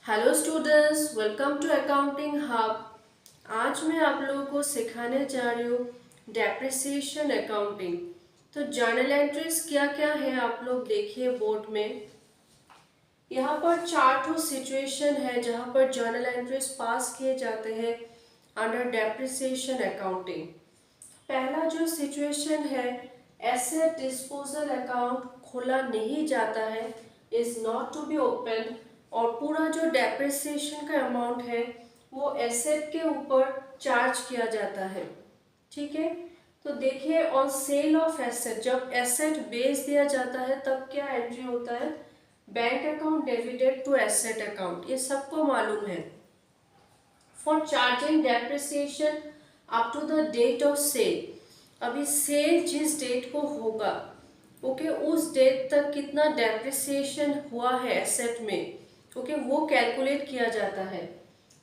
Hello students, welcome to accounting hub. आज मैं आप लोगों को सिखाने जा रही हूँ डेप्रिसिएशन अकाउंटिंग। तो जर्नल एंट्रीज क्या क्या है आप लोग देखिए बोर्ड में। यहाँ पर 4 सिचुएशन है जहाँ पर जर्नल एंट्रीज पास किए जाते हैं अंडर डेप्रिसिएशन अकाउंटिंग। पहला जो सिचुएशन है, एसेट डिस्पोजल अकाउंट खोला नहीं जाता है, is not to be open, और पूरा जो डेप्रिसिएशन का अमाउंट है वो एसेट के ऊपर चार्ज किया जाता है। ठीक है, तो देखिए ऑन सेल ऑफ एसेट, जब एसेट बेच दिया जाता है तब क्या एंट्री होता है, bank account debited to asset account, ये सबको मालूम है। For charging depreciation up to the date of sale, अभी सेल जिस डेट को होगा ओके उस डेट तक कितना डेप्रिसिएशन हुआ है एसेट में ओके वो कैलकुलेट किया जाता है।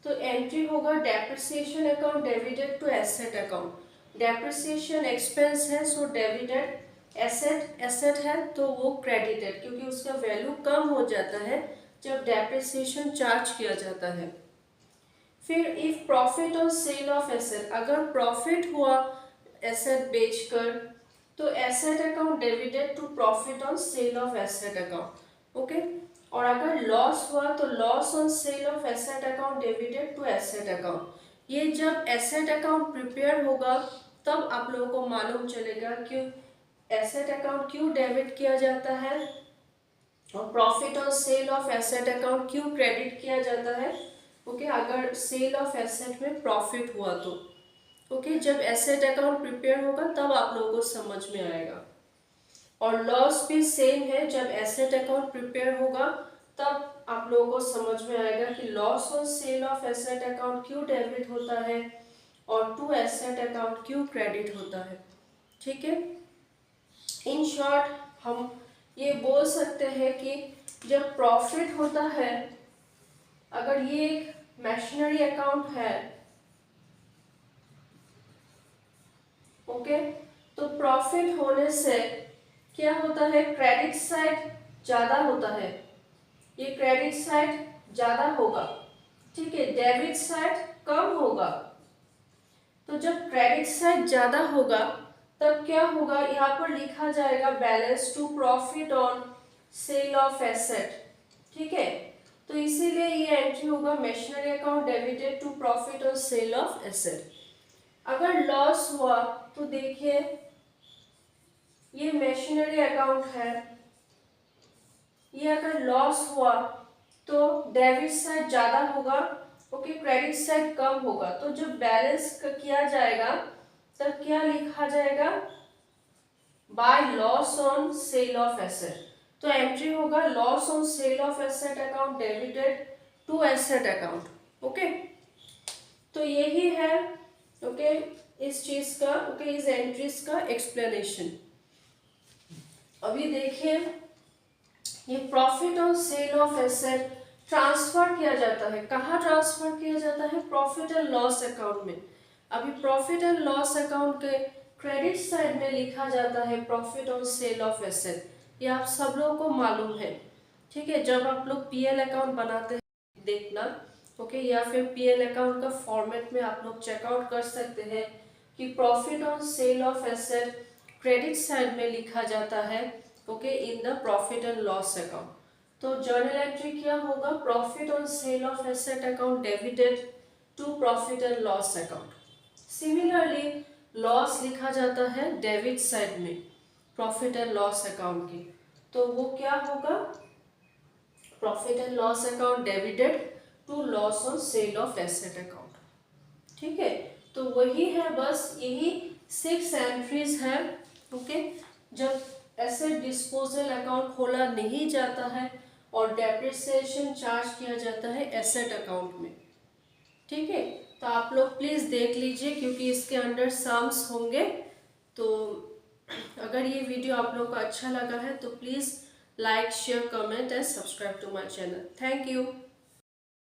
तो एंट्री होगा depreciation account debited to asset account. Depreciation expense है सो डेबिटेड, एसेट एसेट है तो वो क्रेडिटेड, क्योंकि उसका वैल्यू कम हो जाता है जब डेप्रिसिएशन चार्ज किया जाता है। फिर if profit on sale of asset, अगर प्रॉफिट हुआ एसेट बेचकर तो asset account debited to profit on sale of asset account okay. और अगर लॉस हुआ तो loss on sale of asset account debited to asset account. ये जब एसेट अकाउंट प्रिपेयर होगा तब आप लोगों को मालूम चलेगा कि एसेट अकाउंट क्यों डेबिट किया जाता है और profit on sale of asset account क्यों क्रेडिट किया जाता है ओके। अगर सेल ऑफ एसेट में प्रॉफिट हुआ तो ओके, जब एसेट अकाउंट प्रिपेयर होगा तब आप लोगों को समझ में आएगा। और लॉस भी सेम है, जब एसेट अकाउंट प्रिपेयर होगा तब आप लोगों को समझ में आएगा कि loss on sale of asset account क्यों डेबिट होता है और टू एसेट अकाउंट क्यों क्रेडिट होता है। ठीक है, इन शॉर्ट हम ये बोल सकते हैं कि जब प्रॉफिट होता है, अगर ये एक मशीनरी अकाउंट है ओके, तो प्रॉफिट होने से क्या होता है, क्रेडिट साइड ज्यादा होता है, ये क्रेडिट साइड ज्यादा होगा। ठीक है, डेबिट साइड कम होगा। तो जब क्रेडिट साइड ज्यादा होगा तब क्या होगा, यहाँ पर लिखा जाएगा balance to profit on sale of asset. ठीक है, तो इसीलिए ये एंट्री होगा machinery account debited to profit on sale of asset. अगर लॉस हुआ तो देखिए ये मशीनरी अकाउंट है, ये अगर लॉस हुआ तो डेबिट साइड ज्यादा होगा ओके, क्रेडिट साइड कम होगा। तो जब बैलेंस किया जाएगा तब क्या लिखा जाएगा, by loss on sale of asset. तो एंट्री होगा loss on sale of asset account debited to asset account okay. तो यही है ओके इस चीज का ओके इस एंट्रीज का एक्सप्लेनेशन। अभी देखिए ये profit on sale of asset transfer किया जाता है, कहाँ ट्रांसफर किया जाता है, प्रॉफिट एंड लॉस अकाउंट में। अभी प्रॉफिट एंड लॉस अकाउंट के क्रेडिट साइड में लिखा जाता है profit on sale of asset, ये आप सब लोगों को मालूम है। ठीक है, जब आप लोग पीएल अकाउंट बनाते हैं देखना ओके, या फिर पीएल अकाउंट का फॉर्मेट में आप लोग चेकआउट कर सकते हैं कि profit on sale of asset credit side में लिखा जाता है okay in the profit and loss account. तो जर्नल एंट्री क्या होगा, profit on sale of asset account debited to profit and loss account. Similarly loss लिखा जाता है डेबिट साइड में प्रॉफिट एंड लॉस अकाउंट की, तो वो क्या होगा, profit and loss account debited to loss on sale of asset account. ठीक है, तो वही है, बस यही 6 एंट्रीज है ओके। जब एसेट डिस्पोजल अकाउंट खोला नहीं जाता है और डेप्रिसिएशन चार्ज किया जाता है एसेट अकाउंट में। ठीक है, तो आप लोग प्लीज देख लीजिए क्योंकि इसके अंडर सम्स होंगे। तो अगर ये वीडियो आप लोगों को अच्छा लगा है तो please like share comment and subscribe to my channel. Thank you.